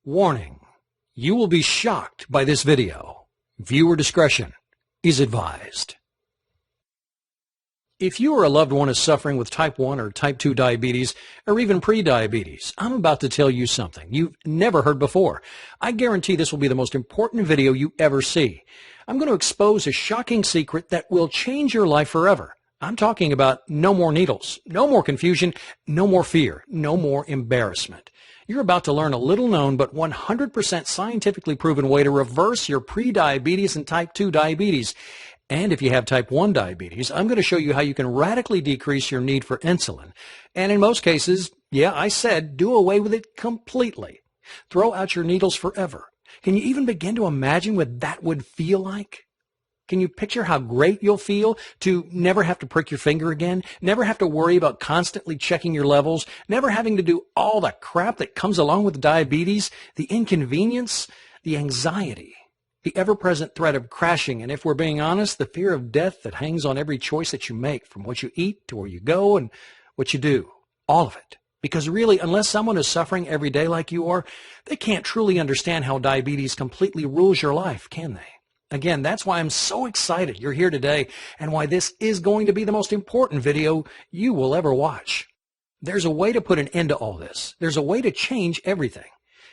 Warning: you will be shocked by this video. Viewer discretion is advised. If you or a loved one is suffering with type 1 or type 2 diabetes, or even pre-diabetes, I'm about to tell you something you've never heard before. I guarantee this will be the most important video you ever see. I'm going to expose a shocking secret that will change your life forever. I'm talking about no more needles, no more confusion, no more fear, no more embarrassment. You're about to learn a little-known but 100% scientifically proven way to reverse your pre-diabetes and type 2 diabetes. And if you have type 1 diabetes, I'm going to show you how you can radically decrease your need for insulin. And in most cases, yeah, I said do away with it completely. Throw out your needles forever. Can you even begin to imagine what that would feel like? Can you picture how great you'll feel to never have to prick your finger again, never have to worry about constantly checking your levels, never having to do all the crap that comes along with diabetes, the inconvenience, the anxiety, the ever-present threat of crashing, and if we're being honest, the fear of death that hangs on every choice that you make, from what you eat to where you go and what you do, all of it. Because really, unless someone is suffering every day like you are, they can't truly understand how diabetes completely rules your life, can they? Again, that's why I'm so excited you're here today and why this is going to be the most important video you will ever watch. There's a way to put an end to all this. There's a way to change everything.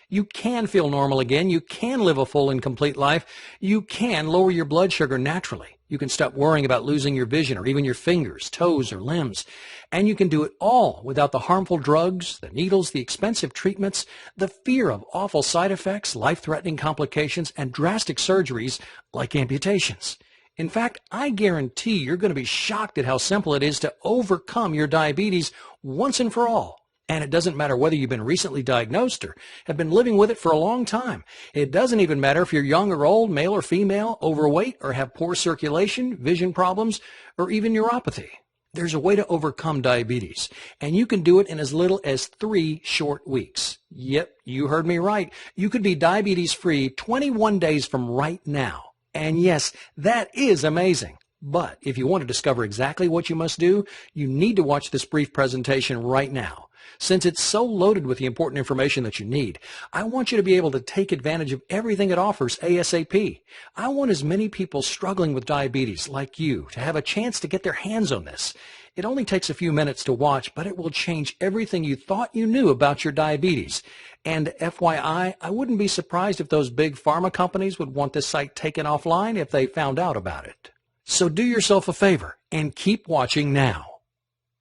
You can feel normal again. You can live a full and complete life. You can lower your blood sugar naturally. You can stop worrying about losing your vision or even your fingers, toes, or limbs. And you can do it all without the harmful drugs, the needles, the expensive treatments, the fear of awful side effects, life-threatening complications, and drastic surgeries like amputations. In fact, I guarantee you're going to be shocked at how simple it is to overcome your diabetes once and for all. And it doesn't matter whether you've been recently diagnosed or have been living with it for a long time. It doesn't even matter if you're young or old, male or female, overweight, or have poor circulation, vision problems, or even neuropathy. There's a way to overcome diabetes, and you can do it in as little as 3 short weeks. Yep, you heard me right. You could be diabetes-free 21 days from right now. And yes, that is amazing. But if you want to discover exactly what you must do, you need to watch this brief presentation right now. Since it's so loaded with the important information that you need, I want you to be able to take advantage of everything it offers ASAP. I want as many people struggling with diabetes like you to have a chance to get their hands on this. It only takes a few minutes to watch, but it will change everything you thought you knew about your diabetes. And FYI, I wouldn't be surprised if those big pharma companies would want this site taken offline if they found out about it. So do yourself a favor and keep watching now.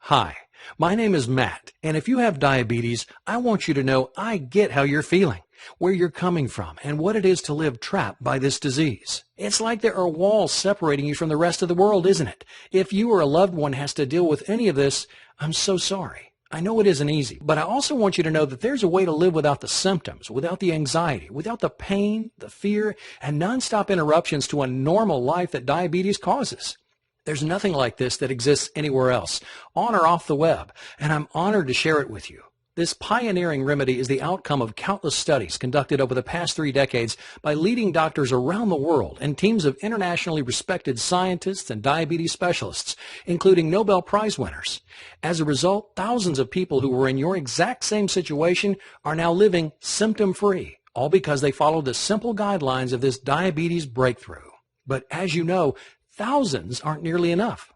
Hi. My name is Matt, and if you have diabetes, I want you to know I get how you're feeling, where you're coming from, and what it is to live trapped by this disease. It's like there are walls separating you from the rest of the world, isn't it? If you or a loved one has to deal with any of this, I'm so sorry. I know it isn't easy, but I also want you to know that there's a way to live without the symptoms, without the anxiety, without the pain, the fear, and nonstop interruptions to a normal life that diabetes causes. There's nothing like this that exists anywhere else, on or off the web, and I'm honored to share it with you. This pioneering remedy is the outcome of countless studies conducted over the past 3 decades by leading doctors around the world and teams of internationally respected scientists and diabetes specialists, including Nobel Prize winners. As a result, thousands of people who were in your exact same situation are now living symptom-free, all because they followed the simple guidelines of this diabetes breakthrough. But as you know, thousands aren't nearly enough.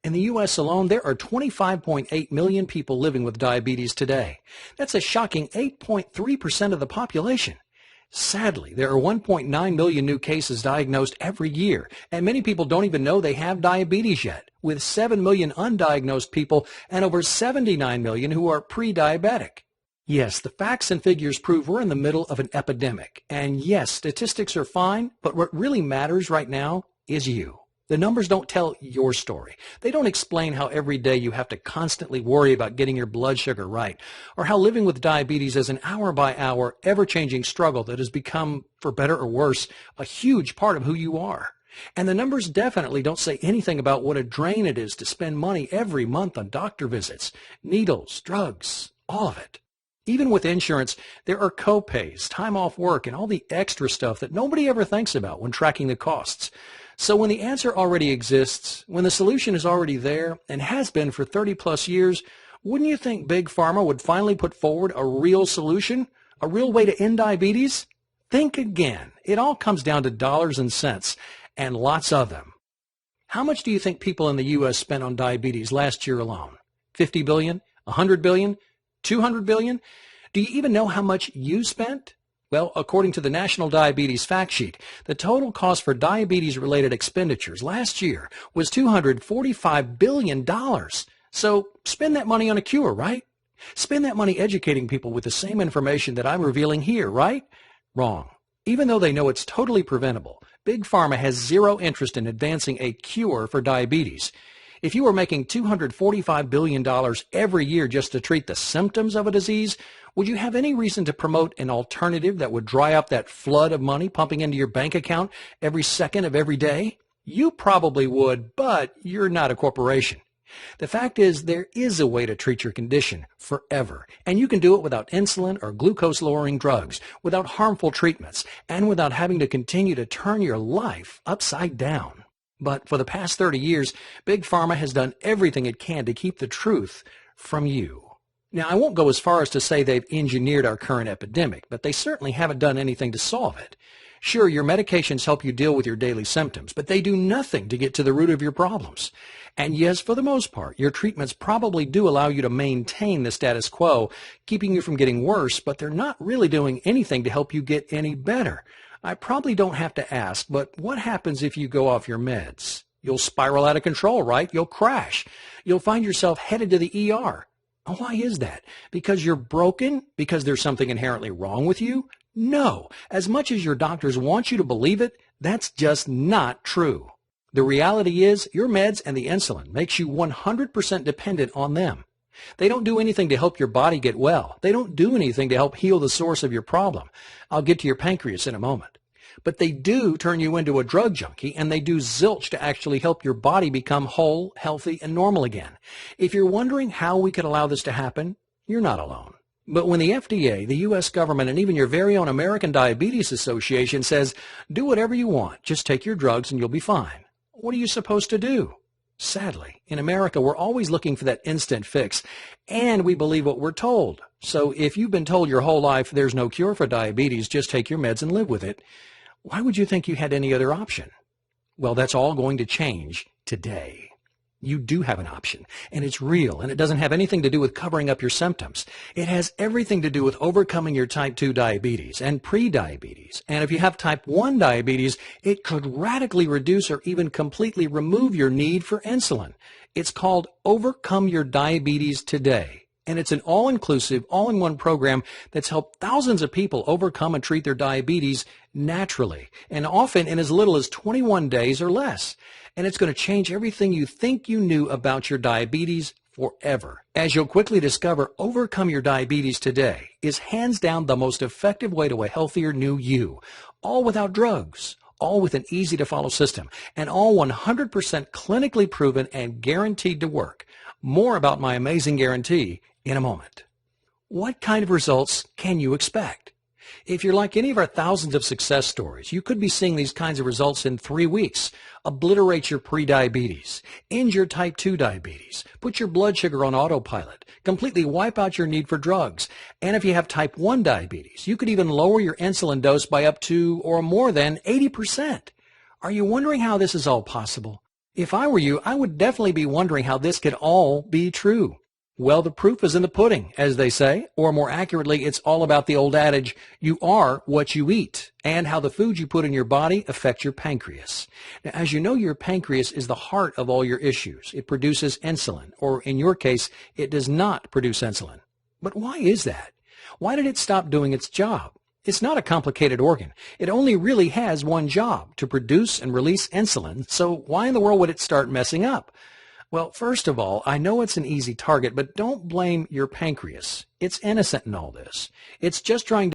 In the U.S. alone, there are 25.8 million people living with diabetes today. That's a shocking 8.3% of the population. Sadly, there are 1.9 million new cases diagnosed every year, and many people don't even know they have diabetes yet, with 7 million undiagnosed people and over 79 million who are pre-diabetic. Yes, the facts and figures prove we're in the middle of an epidemic. And yes, statistics are fine, but what really matters right now is you. The numbers don't tell your story. They don't explain how every day you have to constantly worry about getting your blood sugar right, or how living with diabetes is an hour-by-hour, ever-changing struggle that has become, for better or worse, a huge part of who you are. And the numbers definitely don't say anything about what a drain it is to spend money every month on doctor visits, needles, drugs, all of it. Even with insurance, there are co-pays, time off work, and all the extra stuff that nobody ever thinks about when tracking the costs. So when the answer already exists, when the solution is already there and has been for 30 plus years, wouldn't you think Big Pharma would finally put forward a real solution? A real way to end diabetes? Think again. It all comes down to dollars and cents, and lots of them. How much do you think people in the U.S. spent on diabetes last year alone? 50 billion? 100 billion? 200 billion? Do you even know how much you spent? Well, according to the National Diabetes Fact Sheet, the total cost for diabetes-related expenditures last year was $245 billion. So spend that money on a cure, right? Spend that money educating people with the same information that I'm revealing here, right? Wrong. Even though they know it's totally preventable, Big Pharma has zero interest in advancing a cure for diabetes. If you were making $245 billion every year just to treat the symptoms of a disease, would you have any reason to promote an alternative that would dry up that flood of money pumping into your bank account every second of every day? You probably would, but you're not a corporation. The fact is, there is a way to treat your condition forever, and you can do it without insulin or glucose-lowering drugs, without harmful treatments, and without having to continue to turn your life upside down. But for the past 30 years, Big Pharma has done everything it can to keep the truth from you. Now, I won't go as far as to say they've engineered our current epidemic, but they certainly haven't done anything to solve it. Sure, your medications help you deal with your daily symptoms, but they do nothing to get to the root of your problems. And yes, for the most part, your treatments probably do allow you to maintain the status quo, keeping you from getting worse, but they're not really doing anything to help you get any better. I probably don't have to ask, but what happens if you go off your meds? You'll spiral out of control, right? You'll crash. You'll find yourself headed to the ER. Why is that? Because you're broken? Because there's something inherently wrong with you? No. As much as your doctors want you to believe it, that's just not true. The reality is your meds and the insulin makes you 100% dependent on them. They don't do anything to help your body get well. They don't do anything to help heal the source of your problem. I'll get to your pancreas in a moment. But they do turn you into a drug junkie, and they do zilch to actually help your body become whole, healthy, and normal again. If you're wondering how we could allow this to happen, you're not alone. But when the FDA, the U.S. government, and even your very own American Diabetes Association says, do whatever you want, just take your drugs and you'll be fine, what are you supposed to do? Sadly, in America, we're always looking for that instant fix, and we believe what we're told. So if you've been told your whole life there's no cure for diabetes, just take your meds and live with it, why would you think you had any other option? Well, that's all going to change today. You do have an option, and it's real, and it doesn't have anything to do with covering up your symptoms. It has everything to do with overcoming your type 2 diabetes and pre-diabetes. And if you have type 1 diabetes, it could radically reduce or even completely remove your need for insulin. It's called Overcome Your Diabetes Today. And it's an all-inclusive, all-in-one program that's helped thousands of people overcome and treat their diabetes naturally, and often in as little as 21 days or less. And it's going to change everything you think you knew about your diabetes forever. As you'll quickly discover, Overcome Your Diabetes Today is hands down the most effective way to a healthier new you, all without drugs, all with an easy-to-follow system, and all 100% clinically proven and guaranteed to work. More about my amazing guarantee in a moment. What kind of results can you expect? If you're like any of our thousands of success stories, you could be seeing these kinds of results in 3 weeks. Obliterate your prediabetes, end your type 2 diabetes, put your blood sugar on autopilot, completely wipe out your need for drugs. And if you have type 1 diabetes, you could even lower your insulin dose by up to or more than 80%. Are you wondering how this is all possible? If I were you, I would definitely be wondering how this could all be true. Well, the proof is in the pudding, as they say, or more accurately, it's all about the old adage, you are what you eat, and how the foods you put in your body affect your pancreas. Now, as you know, your pancreas is the heart of all your issues. It produces insulin, or in your case, it does not produce insulin. But why is that? Why did it stop doing its job? It's not a complicated organ. It only really has one job, to produce and release insulin, so why in the world would it start messing up? Well, first of all, I know it's an easy target, but don't blame your pancreas. It's innocent in all this. It's just trying to